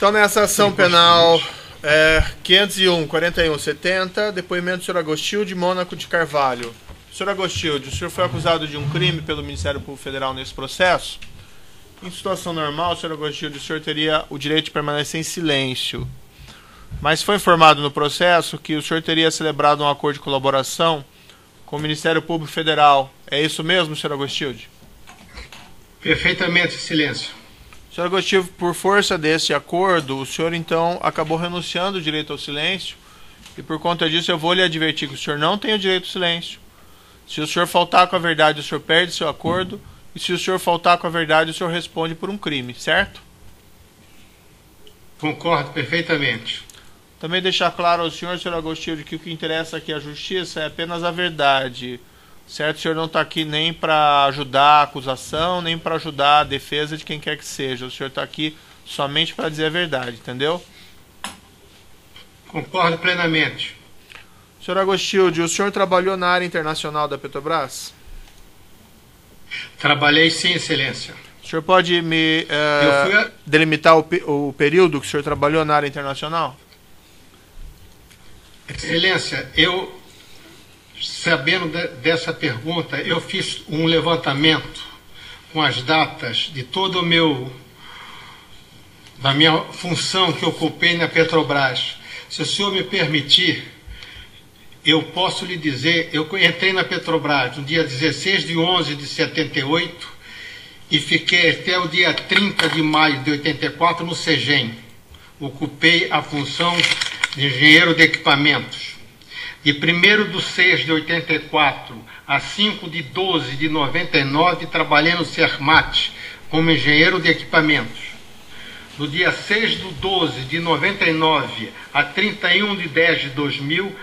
Então, nessa ação penal 501-41-70, depoimento do senhor Agostilde Mônaco de Carvalho. Senhor Agostilde, o senhor foi acusado de um crime pelo Ministério Público Federal nesse processo? Em situação normal, senhor Agostilde, o senhor teria o direito de permanecer em silêncio. Mas foi informado no processo que o senhor teria celebrado um acordo de colaboração com o Ministério Público Federal. É isso mesmo, senhor Agostilde? Perfeitamente, silêncio. Senhor Agostilde, por força desse acordo, o senhor então acabou renunciando o direito ao silêncio e por conta disso eu vou lhe advertir que o senhor não tem o direito ao silêncio. Se o senhor faltar com a verdade, o senhor perde seu acordo e se o senhor faltar com a verdade, o senhor responde por um crime, certo? Concordo perfeitamente. Também deixar claro ao senhor Agostilde, que o que interessa aqui à justiça é apenas a verdade. Certo? O senhor não está aqui nem para ajudar a acusação, nem para ajudar a defesa de quem quer que seja. O senhor está aqui somente para dizer a verdade, entendeu? Concordo plenamente. Senhor Agostilde, o senhor trabalhou na área internacional da Petrobras? Trabalhei sim, excelência. O senhor pode me delimitar o período que o senhor trabalhou na área internacional? Excelência, sabendo dessa pergunta, eu fiz um levantamento com as datas de todo da minha função que ocupei na Petrobras. Se o senhor me permitir, eu posso lhe dizer, eu entrei na Petrobras no dia 16 de 11 de 78 e fiquei até o dia 30 de maio de 84 no CEGEM. Ocupei a função de engenheiro de equipamentos. De 1º de 6 de 84 a 5 de 12 de 99, trabalhei no Sermat como engenheiro de equipamentos. Do dia 6 de 12 de 99 a 31 de 10 de 2000,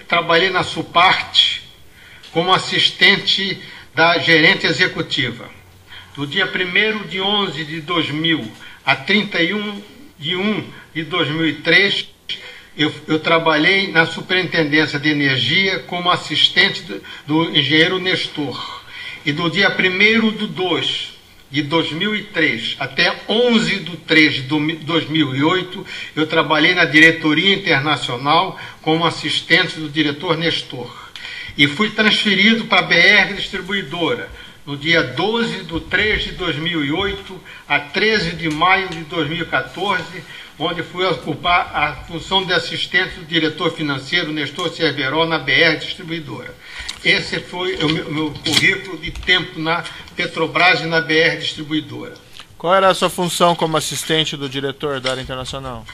trabalhei na Supart como assistente da gerente executiva. Do dia 1º de 11 de 2000 a 31 de 1 de 2003, eu trabalhei na Superintendência de Energia como assistente do engenheiro Nestor. E do dia 1º de 2 de 2003 até 11 de 3 de 2008, eu trabalhei na Diretoria Internacional como assistente do diretor Nestor. E fui transferido para a BR Distribuidora no dia 12 de 3 de 2008 a 13 de maio de 2014, onde fui ocupar a função de assistente do diretor financeiro Nestor Cerveró na BR Distribuidora. Esse foi o meu currículo de tempo na Petrobras e na BR Distribuidora. Qual era a sua função como assistente do diretor da área internacional?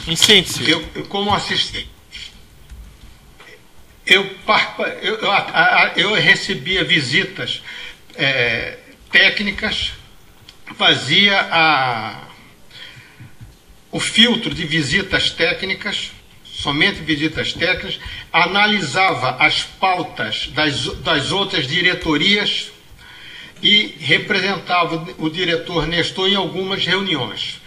Em síntese. Como assistente, eu recebia visitas técnicas, fazia o filtro de visitas técnicas, somente visitas técnicas, analisava as pautas das outras diretorias e representava o diretor Nestor em algumas reuniões.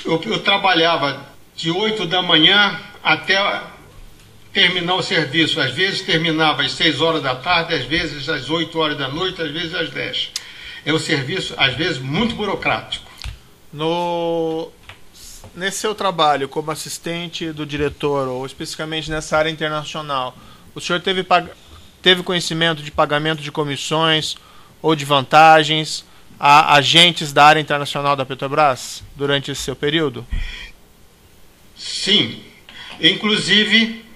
Eu trabalhava de 8 da manhã até terminar o serviço. Às vezes terminava às 6 horas da tarde, às vezes às 8 horas da noite, às vezes às 10. É um serviço, às vezes, muito burocrático. Nesse seu trabalho como assistente do diretor, ou especificamente nessa área internacional, o senhor teve conhecimento de pagamento de comissões ou de vantagens a agentes da área internacional da Petrobras durante esse seu período? Sim. Inclusive,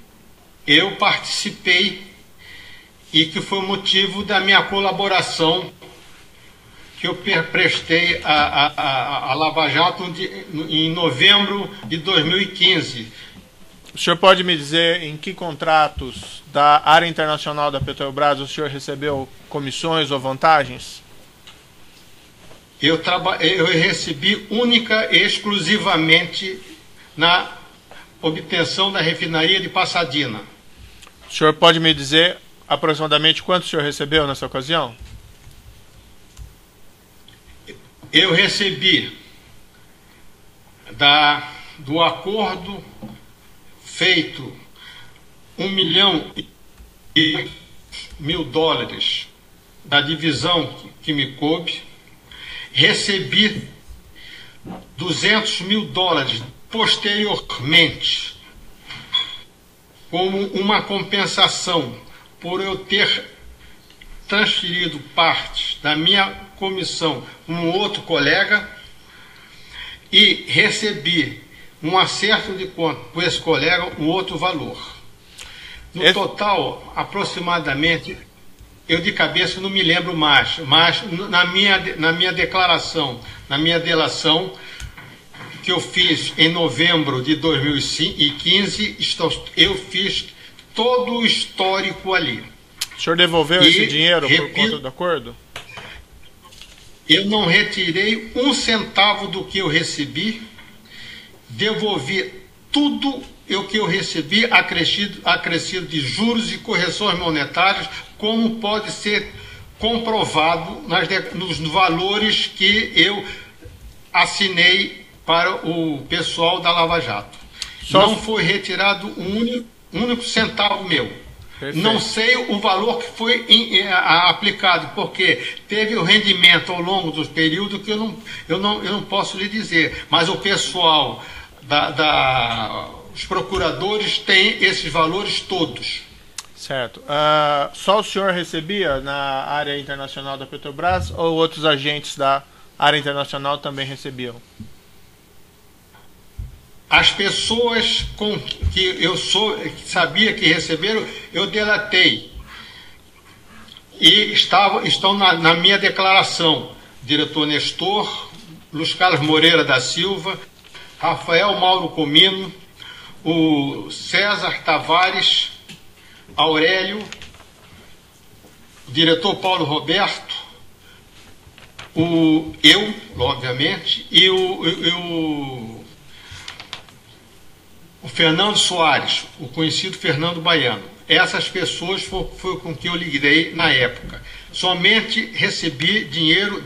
eu participei e que foi o motivo da minha colaboração que eu prestei a Lava Jato em novembro de 2015. O senhor pode me dizer em que contratos da área internacional da Petrobras o senhor recebeu comissões ou vantagens? Eu recebi única e exclusivamente na obtenção da refinaria de Pasadena. O senhor pode me dizer aproximadamente quanto o senhor recebeu nessa ocasião? Eu recebi do acordo feito $1.000.000 da divisão que me coube. recebi $200 mil posteriormente, como uma compensação por eu ter transferido partes da minha comissão a um outro colega, e recebi um acerto de conta por esse colega um outro valor. No total, aproximadamente, eu de cabeça não me lembro mais, mas na minha declaração, na minha delação, que eu fiz em novembro de 2015, eu fiz todo o histórico ali. O senhor devolveu esse dinheiro por conta do acordo? Eu não retirei um centavo do que eu recebi, devolvi tudo o que eu recebi acrescido de juros e correções monetárias, como pode ser comprovado nos valores que eu assinei para o pessoal da Lava Jato. Não foi retirado um único centavo meu. Perfeito. Não sei o valor que foi aplicado, porque teve o rendimento ao longo dos períodos que eu não posso lhe dizer. Mas o pessoal, os procuradores têm esses valores todos. Certo. Só o senhor recebia na área internacional da Petrobras ou outros agentes da área internacional também recebiam? As pessoas com que eu sabia que receberam, eu delatei. E estão na minha declaração. Diretor Nestor, Luiz Carlos Moreira da Silva, Rafael Mauro Comino, o César Tavares, Aurélio, o diretor Paulo Roberto, eu, obviamente, e o Fernando Soares, o conhecido Fernando Baiano. Essas pessoas foi com que eu lidei na época. Somente recebi dinheiro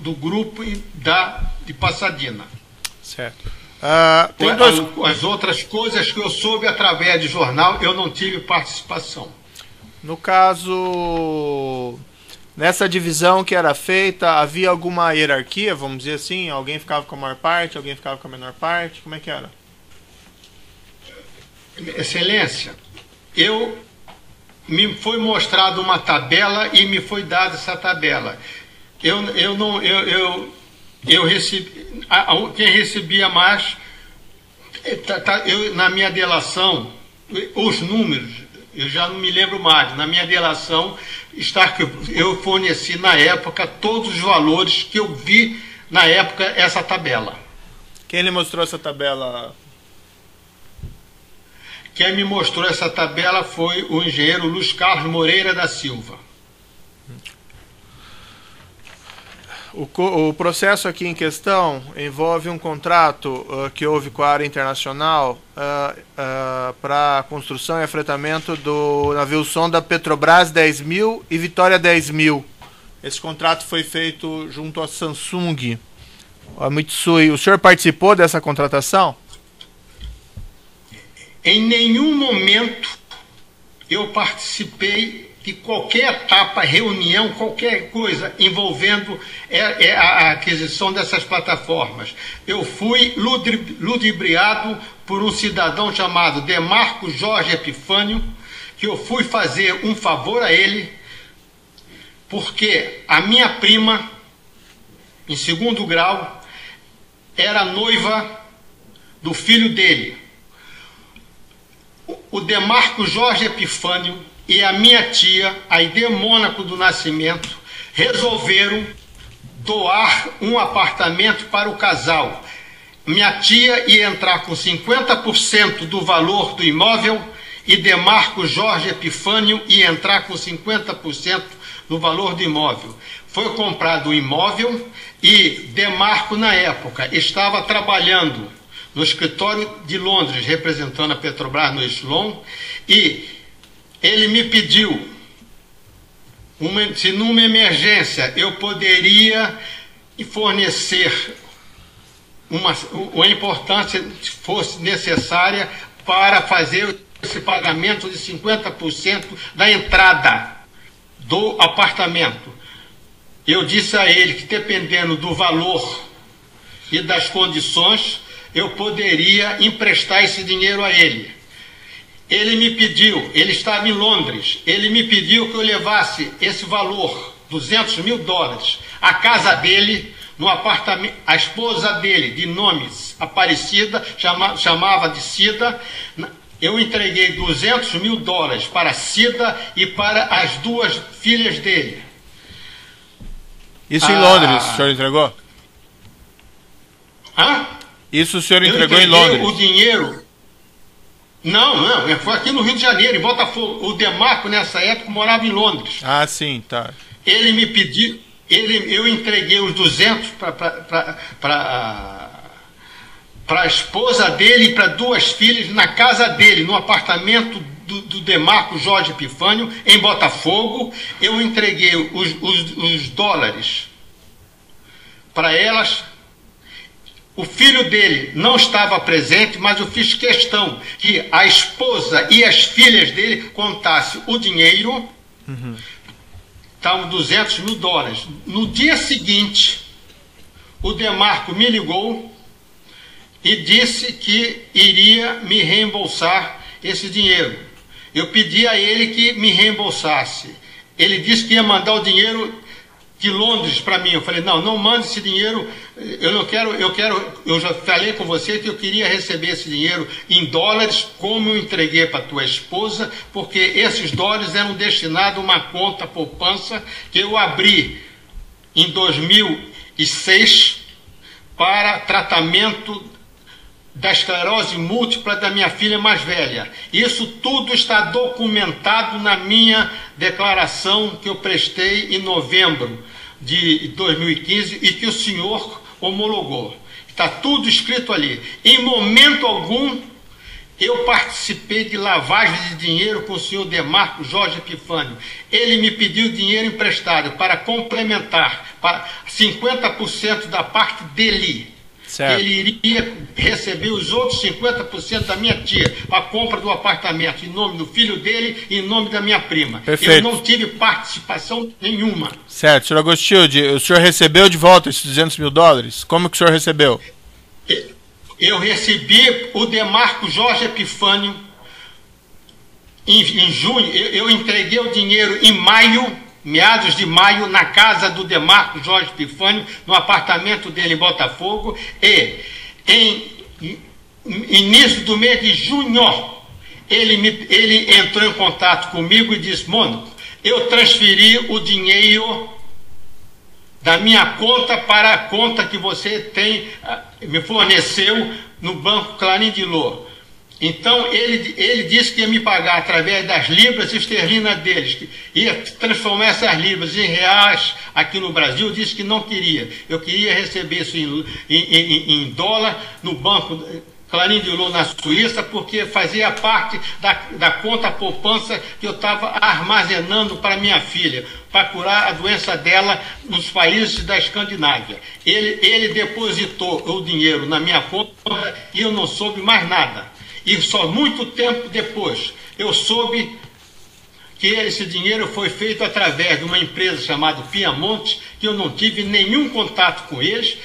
do grupo de Pasadena. Certo. As outras coisas que eu soube através de jornal, eu não tive participação. No caso, nessa divisão que era feita, havia alguma hierarquia, vamos dizer assim? Alguém ficava com a maior parte, alguém ficava com a menor parte? Como é que era? Excelência, me foi mostrada uma tabela e me foi dada essa tabela. Eu recebi, quem recebia mais, na minha delação, os números, eu já não me lembro mais, na minha delação está que eu forneci na época todos os valores que eu vi na época essa tabela. Quem lhe mostrou essa tabela? Quem me mostrou essa tabela foi o engenheiro Luiz Carlos Moreira da Silva. O processo aqui em questão envolve um contrato que houve com a área internacional para a construção e afretamento do navio sonda Petrobras 10.000 e Vitória 10.000. Esse contrato foi feito junto à Samsung, a Mitsui. O senhor participou dessa contratação? Em nenhum momento eu participei de qualquer etapa, reunião, qualquer coisa envolvendo a aquisição dessas plataformas. Eu fui ludibriado por um cidadão chamado Demarco Jorge Epifânio, que eu fui fazer um favor a ele, porque a minha prima, em segundo grau, era noiva do filho dele. O Demarco Jorge Epifânio e a minha tia, Aide Mônaco do Nascimento, resolveram doar um apartamento para o casal. Minha tia ia entrar com 50% do valor do imóvel e Demarco Jorge Epifânio ia entrar com 50% do valor do imóvel. Foi comprado o imóvel e Demarco, na época, estava trabalhando no escritório de Londres, representando a Petrobras no Echelon, e ele me pediu, se numa emergência eu poderia fornecer uma importância, se fosse necessária, para fazer esse pagamento de 50% da entrada do apartamento. eu disse a ele que, dependendo do valor e das condições, eu poderia emprestar esse dinheiro a ele. Ele me pediu, ele estava em Londres, ele me pediu que eu levasse esse valor, $200.000, à casa dele, no apartamento. A esposa dele, de nome Aparecida, chamava de Cida. Eu entreguei $200.000 para Cida e para as duas filhas dele. Isso em Londres, o senhor entregou? Hã? Isso o senhor entregou em Londres? O dinheiro... Não, foi aqui no Rio de Janeiro, em Botafogo. O Demarco, nessa época, morava em Londres. Ah, sim, tá. Ele me pediu... eu entreguei os 200 para a esposa dele e para duas filhas na casa dele, no apartamento do Demarco Jorge Epifânio, em Botafogo. Eu entreguei os dólares para elas. O filho dele não estava presente, mas eu fiz questão que a esposa e as filhas dele contassem o dinheiro. Estavam $200.000. No dia seguinte, o Demarco me ligou e disse que iria me reembolsar esse dinheiro. Eu pedi a ele que me reembolsasse. Ele disse que ia mandar o dinheiro de Londres para mim. Eu falei, não mande esse dinheiro, eu já falei com você que eu queria receber esse dinheiro em dólares, como eu entreguei para tua esposa, porque esses dólares eram destinados a uma conta poupança que eu abri em 2006 para tratamento da esclerose múltipla da minha filha mais velha. Isso tudo está documentado na minha declaração que eu prestei em novembro de 2015 e que o senhor homologou. Está tudo escrito ali. Em momento algum eu participei de lavagem de dinheiro com o senhor Demarco Jorge Epifânio. Ele me pediu dinheiro emprestado para complementar para 50% da parte dele. Certo. Ele iria receber os outros 50% da minha tia para a compra do apartamento, em nome do filho dele e em nome da minha prima. Perfeito. Eu não tive participação nenhuma. Certo, senhor Agostilde, o senhor recebeu de volta esses $200.000? Como que o senhor recebeu? Eu recebi o Demarco Jorge Epifânio em junho. Eu entreguei o dinheiro em maio, meados de maio, na casa do Demarco Jorge Epifânio, no apartamento dele em Botafogo, e em início do mês de junho, ele entrou em contato comigo e disse, Mônaco, eu transferi o dinheiro da minha conta para a conta que você me forneceu no Banco Clarim de Lô. Então, ele disse que ia me pagar através das libras esterlinas deles, que ia transformar essas libras em reais aqui no Brasil. Disse que não queria. Eu queria receber isso em dólar no Banco Clarim de Lô, na Suíça, porque fazia parte da conta poupança que eu estava armazenando para minha filha, para curar a doença dela nos países da Escandinávia. Ele depositou o dinheiro na minha conta e eu não soube mais nada. E só muito tempo depois eu soube que esse dinheiro foi feito através de uma empresa chamada Piamonte, que eu não tive nenhum contato com eles.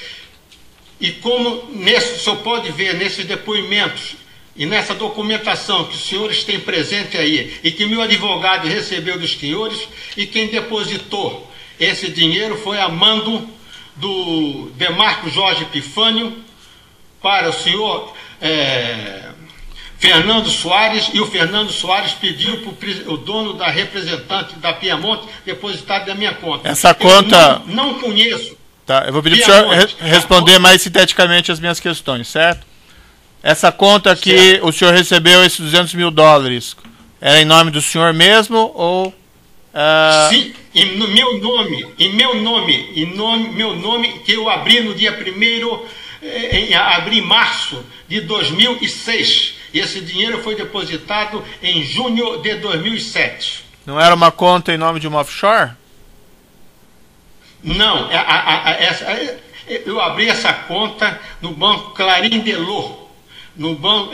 E como o senhor pode ver nesses depoimentos e nessa documentação que os senhores têm presente aí, e que meu advogado recebeu dos senhores, e quem depositou esse dinheiro foi a mando do Demarco Jorge Epifânio para o senhor Fernando Soares, e o Fernando Soares pediu para o dono da representante da Piamonte depositar da minha conta. Essa conta... Eu não conheço. Tá, eu vou pedir para o senhor responder mais sinteticamente as minhas questões, certo? Essa conta que o senhor recebeu, esses $200.000, era em nome do senhor mesmo ou... Sim, em meu nome, que eu abri no dia 1º, abri em março de 2006. E esse dinheiro foi depositado em junho de 2007. Não era uma conta em nome de uma offshore? Não, eu abri essa conta no Banco Clarim de Lô, no banco,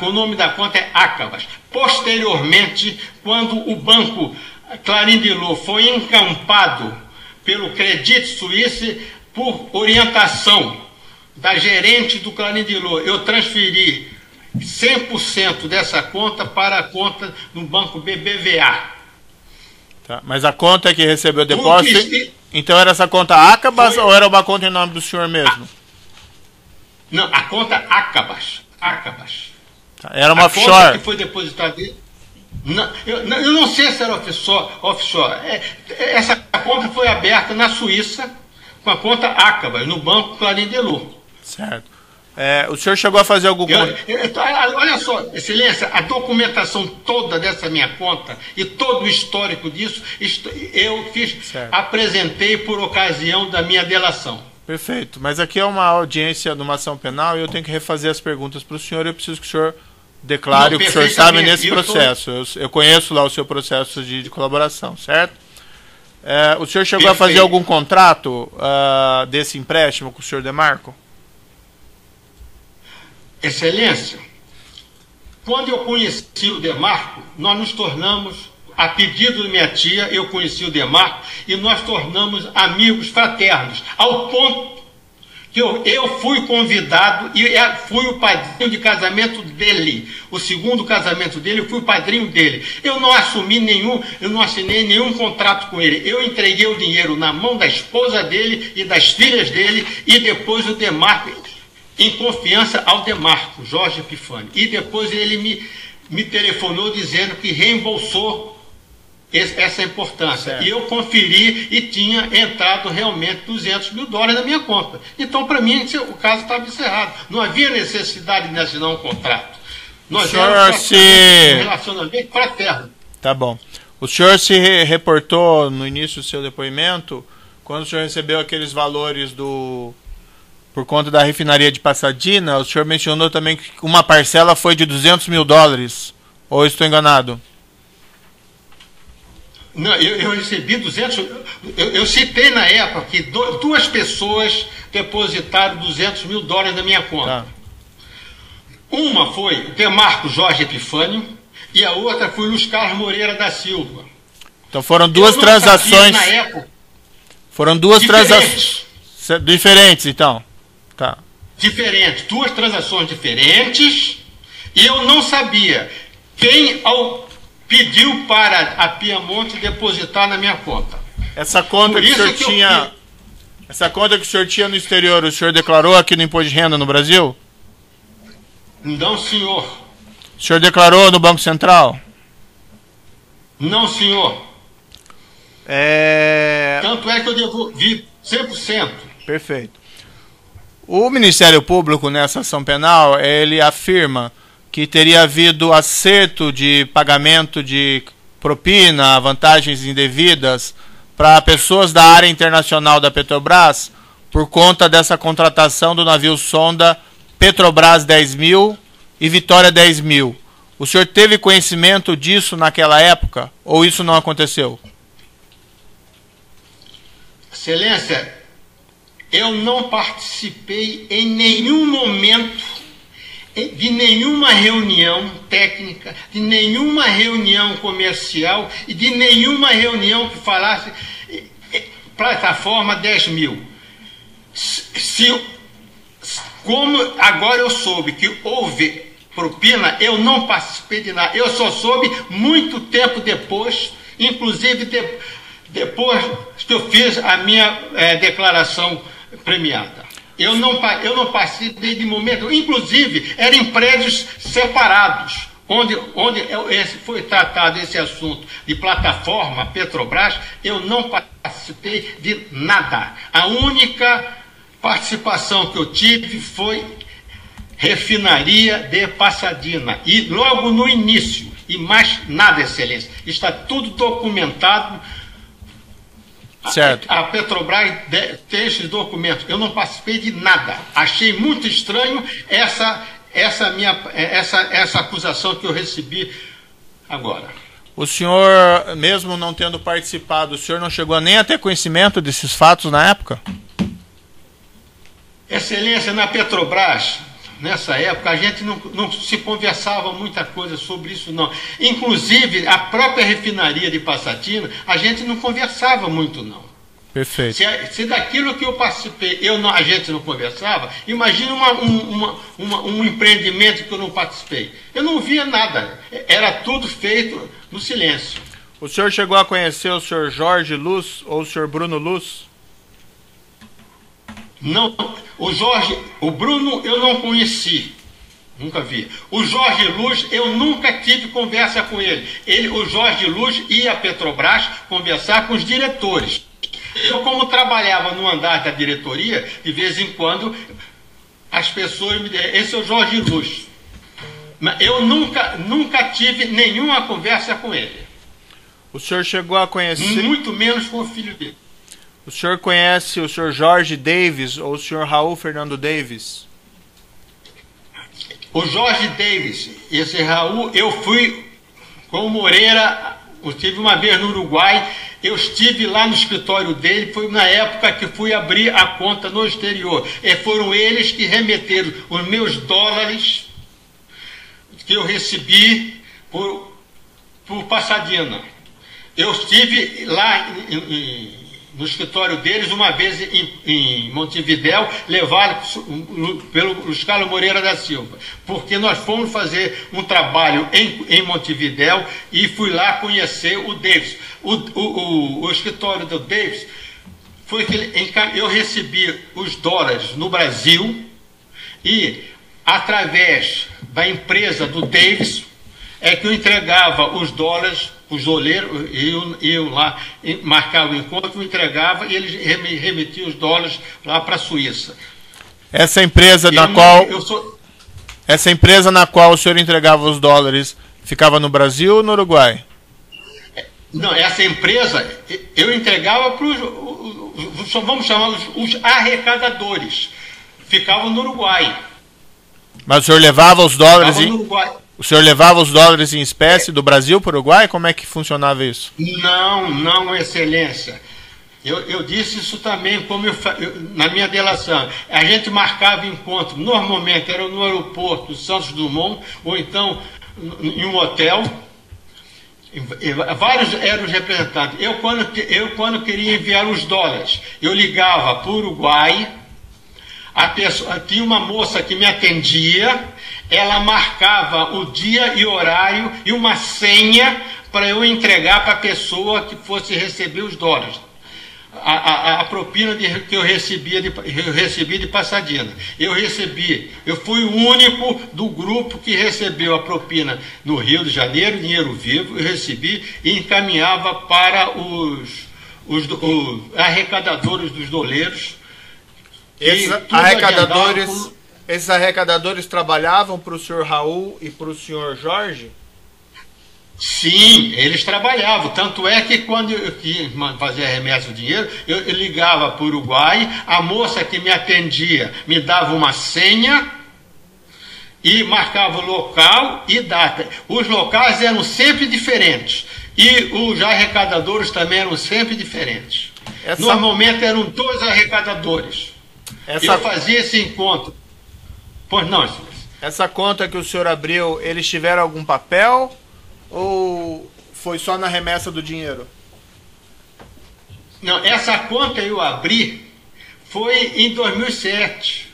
o nome da conta é Acabas. Posteriormente, quando o banco Clarim de Lô foi encampado pelo Credit Suisse por orientação da gerente do Clarim de Lô. Eu transferi 100% dessa conta para a conta no banco BBVA. Tá, mas a conta que recebeu o depósito, então era essa conta Acabas ou era uma conta em nome do senhor mesmo? Não, a conta Acabas. Tá, era uma offshore. A conta que foi depositada dele. Não, eu não sei se era offshore. Essa conta foi aberta na Suíça com a conta Acabas, no banco Clarim de Lô. Certo. O senhor chegou a fazer algum... Olha só, Excelência, a documentação toda dessa minha conta e todo o histórico disso, eu apresentei por ocasião da minha delação. Perfeito, mas aqui é uma audiência de uma ação penal e eu tenho que refazer as perguntas para o senhor e eu preciso que o senhor declare o que o senhor sabe nesse processo. Eu conheço lá o seu processo de colaboração, certo? O senhor chegou a fazer algum contrato desse empréstimo com o senhor Demarco? Excelência, quando eu conheci o Demarco, nós nos tornamos, a pedido da minha tia, eu conheci o Demarco e nós tornamos amigos fraternos, ao ponto que eu fui convidado e fui o padrinho de casamento dele. O segundo casamento dele, eu fui o padrinho dele. Eu não assinei nenhum contrato com ele. Eu entreguei o dinheiro na mão da esposa dele e das filhas dele e depois o Demarco, em confiança ao Demarco, Jorge Epifânio. E depois ele me telefonou dizendo que reembolsou essa importância. Certo. E eu conferi e tinha entrado realmente $200 mil na minha conta. Então, para mim, o caso estava encerrado. Não havia necessidade de assinar um contrato. Nós éramos um relacionamento fraterno. Tá bom. O senhor se reportou no início do seu depoimento, quando o senhor recebeu aqueles valores por conta da refinaria de Pasadena, o senhor mencionou também que uma parcela foi de $200 mil. Ou estou enganado? Não, eu recebi 200... Eu citei na época que duas pessoas depositaram $200 mil na minha conta. Tá. Uma foi o Demarco Jorge Epifânio e a outra foi Luiz Carlos Moreira da Silva. Então foram duas transações... Na época, foram duas transações... Diferentes, então. Tá. Diferentes, duas transações diferentes, e eu não sabia quem pediu para a Piamonte depositar na minha conta. Essa conta que o senhor tinha, essa conta que o senhor tinha no exterior, o senhor declarou aqui no Imposto de Renda no Brasil? Não, senhor. O senhor declarou no Banco Central? Não, senhor. Tanto é que eu devolvi 100%. Perfeito. O Ministério Público, nessa ação penal, ele afirma que teria havido acerto de pagamento de propina, vantagens indevidas para pessoas da área internacional da Petrobras por conta dessa contratação do navio sonda Petrobras 10.000 e Vitória 10.000. O senhor teve conhecimento disso naquela época ou isso não aconteceu? Excelência, eu não participei em nenhum momento de nenhuma reunião técnica, de nenhuma reunião comercial e de nenhuma reunião que falasse plataforma 10.000. Como agora eu soube que houve propina, eu não participei de nada. Eu só soube muito tempo depois, inclusive depois que eu fiz a minha declaração premiada. Eu não participei de momento, inclusive eram em prédios separados, onde foi tratado esse assunto de plataforma Petrobras. Eu não participei de nada. A única participação que eu tive foi refinaria de Pasadena, e logo no início, e mais nada, Excelência. Está tudo documentado. Certo. A Petrobras tem esses documentos. Eu não participei de nada. Achei muito estranho essa acusação que eu recebi agora. O senhor, mesmo não tendo participado, o senhor não chegou nem a ter conhecimento desses fatos na época? Excelência, na Petrobras, nessa época, a gente não se conversava muita coisa sobre isso, não. Inclusive, a própria refinaria de Passatina, a gente não conversava muito, não. Perfeito. Se daquilo que eu participei a gente não conversava, imagina um empreendimento que eu não participei. Eu não via nada. Era tudo feito no silêncio. O senhor chegou a conhecer o senhor Jorge Luz ou o senhor Bruno Luz? Não, o Bruno eu não conheci, nunca vi. O Jorge Luz eu nunca tive conversa com ele. O Jorge Luz ia à Petrobras conversar com os diretores. Eu, como trabalhava no andar da diretoria, de vez em quando as pessoas me diziam, esse é o Jorge Luz. Mas eu nunca tive nenhuma conversa com ele. O senhor chegou a conhecer... Muito menos com o filho dele. O senhor conhece o senhor Jorge Davis ou o senhor Raul Fernando Davis? O Jorge Davis, esse Raul, eu fui com o Moreira, eu estive uma vez no Uruguai, eu estive lá no escritório dele, foi na época que fui abrir a conta no exterior. E foram eles que remeteram os meus dólares que eu recebi por Pasadena. Eu estive lá no escritório deles uma vez em Montevidéu, levado pelo Luiz Carlos Moreira da Silva, porque nós fomos fazer um trabalho em Montevidéu e fui lá conhecer o Davis. O escritório do Davis foi que eu recebi os dólares no Brasil e, através da empresa do Davis, é que eu entregava os dólares, os doleiros, iam lá, marcavam o encontro, eu entregava e eles remetiam os dólares lá para a Suíça. Essa empresa na qual o senhor entregava os dólares ficava no Brasil ou no Uruguai? Não, essa empresa eu entregava para os, vamos chamar os arrecadadores. Ficavam no Uruguai. Mas o senhor levava os dólares no Uruguai. O senhor levava os dólares em espécie do Brasil para o Uruguai? Como é que funcionava isso? Não, Excelência. Eu disse isso também como na minha delação. A gente marcava encontro, normalmente era no aeroporto Santos Dumont, ou então em um hotel. Vários eram os representantes. Eu quando queria enviar os dólares, eu ligava para o Uruguai, tinha uma moça que me atendia, ela marcava o dia e horário e uma senha para eu entregar para a pessoa que fosse receber os dólares. A propina que eu recebi de Pasadena. Eu fui o único do grupo que recebeu a propina no Rio de Janeiro, dinheiro vivo, eu recebi e encaminhava para os arrecadadores dos doleiros. Esses arrecadadores trabalhavam para o senhor Raul e para o senhor Jorge? Sim, eles trabalhavam. Tanto é que quando eu fazia remessa do dinheiro, eu ligava para o Uruguai, a moça que me atendia me dava uma senha e marcava o local e data. Os locais eram sempre diferentes e os arrecadadores também eram sempre diferentes. Normalmente eram 2 arrecadadores. Eu fazia esse encontro. Pois não, senhor. Essa conta que o senhor abriu, eles tiveram algum papel ou foi só na remessa do dinheiro? Não, essa conta eu abri foi em 2007.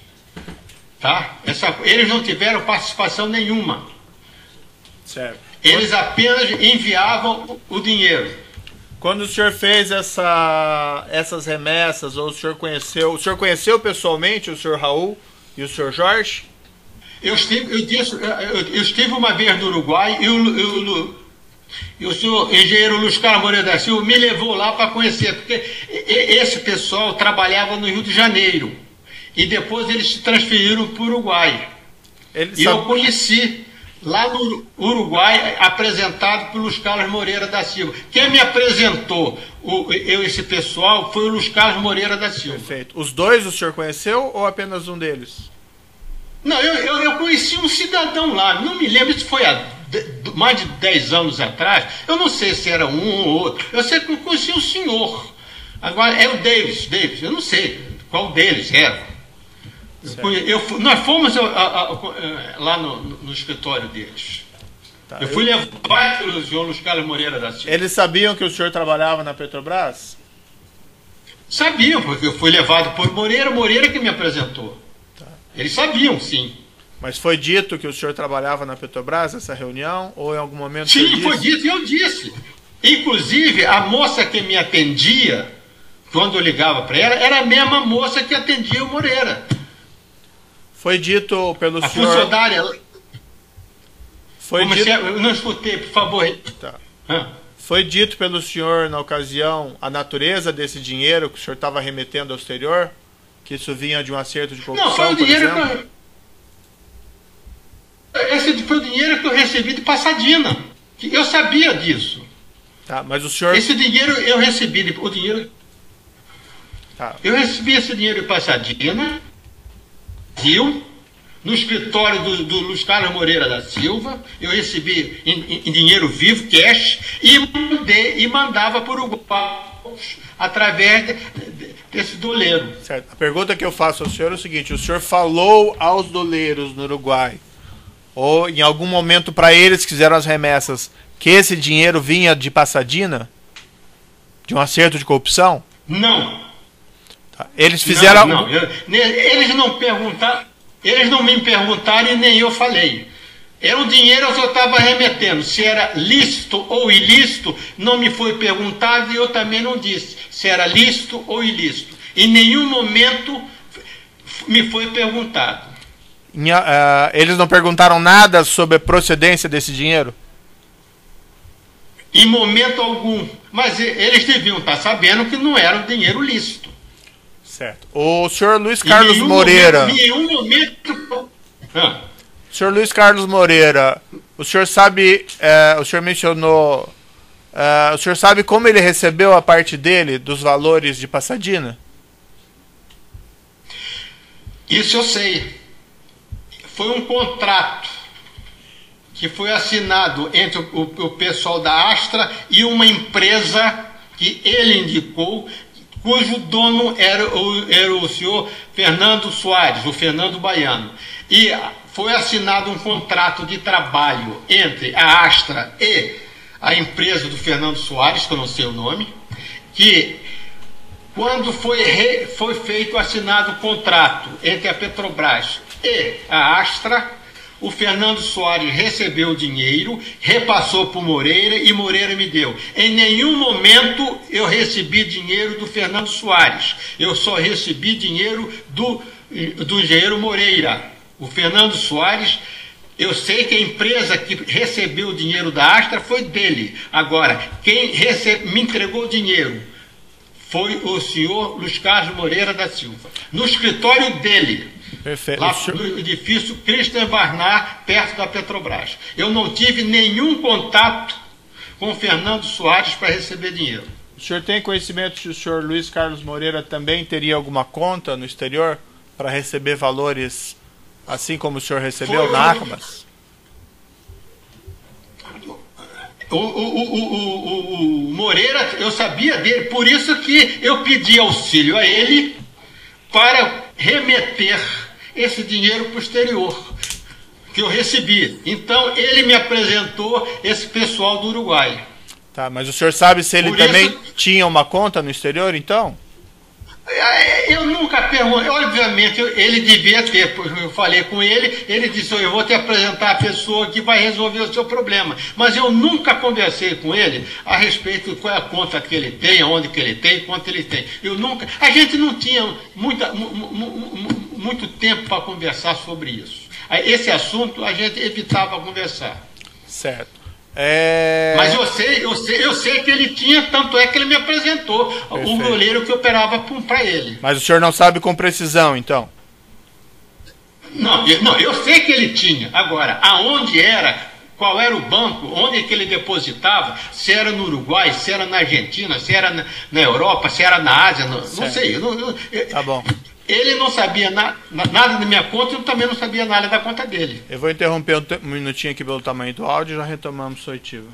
Tá? Eles não tiveram participação nenhuma. Certo. Eles apenas enviavam o dinheiro. Quando o senhor fez essas remessas, ou o senhor conheceu pessoalmente o senhor Raul e o senhor Jorge? Eu estive uma vez no Uruguai e o senhor engenheiro Luiz Carlos Moreira da Silva me levou lá para conhecer, porque esse pessoal trabalhava no Rio de Janeiro e depois eles se transferiram para o Uruguai. Eu conheci lá no Uruguai, apresentado por Luiz Carlos Moreira da Silva. Quem me apresentou esse pessoal foi o Luiz Carlos Moreira da Silva. Perfeito. Os dois o senhor conheceu ou apenas um deles? Não, eu conheci um cidadão lá, não me lembro, isso foi há mais de 10 anos atrás, eu não sei se era um ou outro, eu sei que eu conheci um senhor. Agora, é o Davis, eu não sei qual deles era. Nós fomos lá no escritório deles. Tá, eu fui levado pelo senhor Luiz Carlos Moreira da Silva. Eles sabiam que o senhor trabalhava na Petrobras? Sabiam, porque eu fui levado por Moreira que me apresentou. Tá. Eles sabiam, sim. Mas foi dito que o senhor trabalhava na Petrobras nessa reunião? Ou em algum momento... Sim, foi dito e eu disse. Inclusive, a moça que me atendia, quando eu ligava para ela, era a mesma moça que atendia o Moreira. Foi dito pelo senhor... A funcionária... Foi dito... Eu não escutei, por favor. Tá. Foi dito pelo senhor, na ocasião, a natureza desse dinheiro que o senhor estava remetendo ao exterior? Que isso vinha de um acerto de corrupção, não, foi o dinheiro por exemplo? Esse foi o dinheiro que eu recebi de Pasadena. Eu sabia disso. Tá, mas o senhor... Esse dinheiro eu recebi, o dinheiro... Tá. Eu recebi esse dinheiro de Pasadena, no escritório do Luiz Carlos Moreira da Silva. Eu recebi em dinheiro vivo, cash, e mandava para o Uruguai através desse doleiro. Certo. A pergunta que eu faço ao senhor é o seguinte: o senhor falou aos doleiros no Uruguai, ou em algum momento para eles que fizeram as remessas, que esse dinheiro vinha de Pasadena? De um acerto de corrupção? Não. Tá. Eles fizeram... Não. Eles não perguntaram. Eles não me perguntaram e nem eu falei. Era um dinheiro que eu estava remetendo. Se era lícito ou ilícito, não me foi perguntado e eu também não disse se era lícito ou ilícito. Em nenhum momento me foi perguntado. Eles não perguntaram nada sobre a procedência desse dinheiro? Em momento algum. Mas eles deviam estar sabendo que não era um dinheiro lícito. Certo. O senhor Luiz Carlos Moreira... Em nenhum momento... O senhor Luiz Carlos Moreira, o senhor sabe... o senhor mencionou... o senhor sabe como ele recebeu a parte dele dos valores de Pasadena? Isso eu sei. Foi um contrato que foi assinado entre o pessoal da Astra e uma empresa que ele indicou, cujo dono era o senhor Fernando Soares, o Fernando Baiano. E foi assinado um contrato de trabalho entre a Astra e a empresa do Fernando Soares, que eu não sei o nome, que quando foi feito, assinado o contrato entre a Petrobras e a Astra, o Fernando Soares recebeu o dinheiro, repassou para o Moreira e Moreira me deu. Em nenhum momento eu recebi dinheiro do Fernando Soares. Eu só recebi dinheiro do engenheiro Moreira. O Fernando Soares, eu sei que a empresa que recebeu o dinheiro da Astra foi dele. Agora, quem me entregou o dinheiro foi o senhor Luiz Carlos Moreira da Silva, no escritório dele. Perfeito. Lá no edifício Christian Barnard, perto da Petrobras. Eu não tive nenhum contato com o Fernando Soares para receber dinheiro. O senhor tem conhecimento se o senhor Luiz Carlos Moreira também teria alguma conta no exterior para receber valores assim como o senhor recebeu na Acbas? O Moreira, eu sabia dele, por isso que eu pedi auxílio a ele para remeter esse dinheiro para o exterior, que eu recebi. Então, ele me apresentou esse pessoal do Uruguai. Tá, mas o senhor sabe se ele também tinha uma conta no exterior, então? Eu nunca perguntei. Obviamente, ele devia ter. Eu falei com ele, ele disse: eu vou te apresentar a pessoa que vai resolver o seu problema. Mas eu nunca conversei com ele a respeito de qual é a conta que ele tem, onde que ele tem, quanto ele tem. A gente não tinha muito tempo para conversar sobre isso. Esse assunto a gente evitava conversar. Certo. Mas eu sei que ele tinha, tanto é que ele me apresentou. Perfeito. O goleiro que operava para ele. Mas o senhor não sabe com precisão, então? Não, eu sei que ele tinha. Agora, aonde era, qual era o banco, onde que ele depositava, se era no Uruguai, se era na Argentina, se era na Europa, se era na Ásia, não sei. Tá bom. Ele não sabia nada da minha conta e eu também não sabia nada da conta dele. Eu vou interromper um minutinho aqui pelo tamanho do áudio e já retomamos sua oitiva.